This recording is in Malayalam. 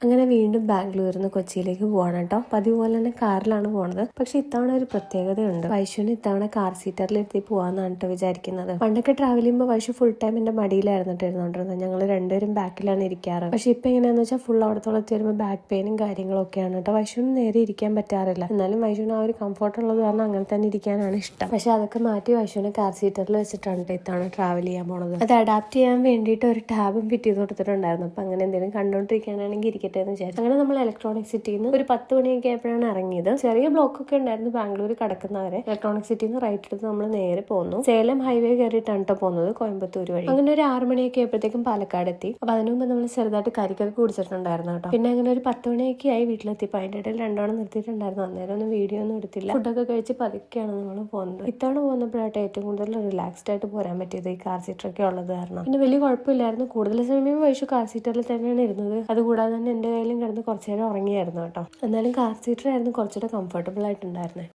അങ്ങനെ വീണ്ടും ബാംഗ്ലൂരിൽ നിന്ന് കൊച്ചിയിലേക്ക് പോവാണ് കേട്ടോ. പതിവ് പോലെ തന്നെ കാറിലാണ് പോണത്. പക്ഷെ ഇത്തവണ ഒരു പ്രത്യേകതയുണ്ട്. വൈശുവിന് ഇത്തവണ കാർ സീറ്ററിലെത്തി പോവാന്നാണ് കേട്ടോ വിചാരിക്കുന്നത്. പണ്ടൊക്കെ ട്രാവൽ ചെയ്യുമ്പോൾ വൈശു ഫുൾ ടൈം എന്റെ മടിയിലായിരുന്നു ഇരുന്നോണ്ടിരുന്നത്. ഞങ്ങൾ രണ്ടുപേരും ബാക്കിലാണ് ഇരിക്കാറ്. പക്ഷെ ഇപ്പൊ എങ്ങനെയാന്ന് വെച്ചാൽ ഫുൾ അവിടത്തോളം വരുമ്പോൾ ബാക്ക് പെയിനും കാര്യങ്ങളും ഒക്കെയാണ് കേട്ടോ. വൈശുവിന് നേരെ ഇരിക്കാൻ പറ്റാറില്ല. എന്നാലും വൈശുവിന് ആ ഒരു കംഫർട്ട് ഉള്ളത് കാരണം അങ്ങനെ തന്നെ ഇരിക്കാനാണ് ഇഷ്ടം. പക്ഷെ അതൊക്കെ മാറ്റി വൈശുവിനെ കാർ സീറ്ററിൽ വെച്ചിട്ടാണ് ഇത്തവണ ട്രാവൽ ചെയ്യാൻ പോണത്. അത് അഡാപ്റ്റ് ചെയ്യാൻ വേണ്ടിയിട്ട് ഒരു ടാബും ഫിറ്റ് ചെയ്ത് കൊടുത്തിട്ടുണ്ടായിരുന്നു. അപ്പൊ അങ്ങനെ എന്തെങ്കിലും കണ്ടോണ്ടിരിക്കാനാണെങ്കിൽ ഇരിക്കട്ടെ എന്ന് വിചാരിച്ചു. അങ്ങനെ നമ്മൾ ഇലക്ട്രോണിക് സിറ്റിയിൽ നിന്ന് ഒരു 10 മണിയൊക്കെ ആയപ്പോഴാണ് ഇറങ്ങിയത്. ചെറിയ ബ്ലോക്ക് ഒക്കെ ഉണ്ടായിരുന്നു ബാംഗ്ലൂർ കടക്കുന്നവരെ. ഇലക്ട്രോണിക് സിറ്റിയിൽ നിന്ന് റൈറ്റ് എടുത്ത് നമ്മൾ നേരെ പോന്നു. സേലം ഹൈവേ കയറിയിട്ടാണ് കേട്ടോ പോകുന്നത്, കോയമ്പത്തൂർ വഴി. അങ്ങനെ ഒരു 6 മണിയൊക്കെ ആയപ്പോഴത്തേക്കും പാലക്കാട് എത്തി. അപ്പൊ അതിനു മുമ്പ് നമ്മൾ ചെറുതായിട്ട് കരിക്കൊക്കെ കുടിച്ചിട്ടുണ്ടായിരുന്നു കേട്ടോ. പിന്നെ അങ്ങനെ ഒരു 10 മണിയൊക്കെ ആയി വീട്ടിലെത്തിയപ്പോൾ അതിന്റെ ഇടയിൽ രണ്ടോണം നിർത്തിയിട്ടുണ്ടായിരുന്നു. അന്നേരം ഒന്നും വീഡിയോ ഒന്നും എടുത്തില്ല. ഫുഡൊക്കെ കഴിച്ച് പതുക്കെയാണ് നമ്മൾ പോകുന്നത്. ഇത്തവണ പോകുന്നപ്പോഴായിട്ട് ഏറ്റവും കൂടുതൽ റിലാക്സ്ഡ് ആയിട്ട് പോരാൻ പറ്റിയത് ഈ കാർ സീറ്ററൊക്കെ ഉള്ളത് കാരണം. പിന്നെ വലിയ കുഴപ്പമില്ലായിരുന്നു. കൂടുതൽ സമയം വൈശു കാർ സീറ്ററിൽ തന്നെയാണ് ഇരുന്നത്. അതുകൂടാതെ തന്നെ എന്റെ കയ്യിലും കിടന്ന് കുറച്ചു നേരം ഉറങ്ങിയായിരുന്നു കേട്ടോ. എന്നാലും കാർ സീറ്റർ ആയിരുന്നു കുറച്ചുകൂടെ കംഫർട്ടബിൾ ആയിട്ടുണ്ടായിരുന്നത്.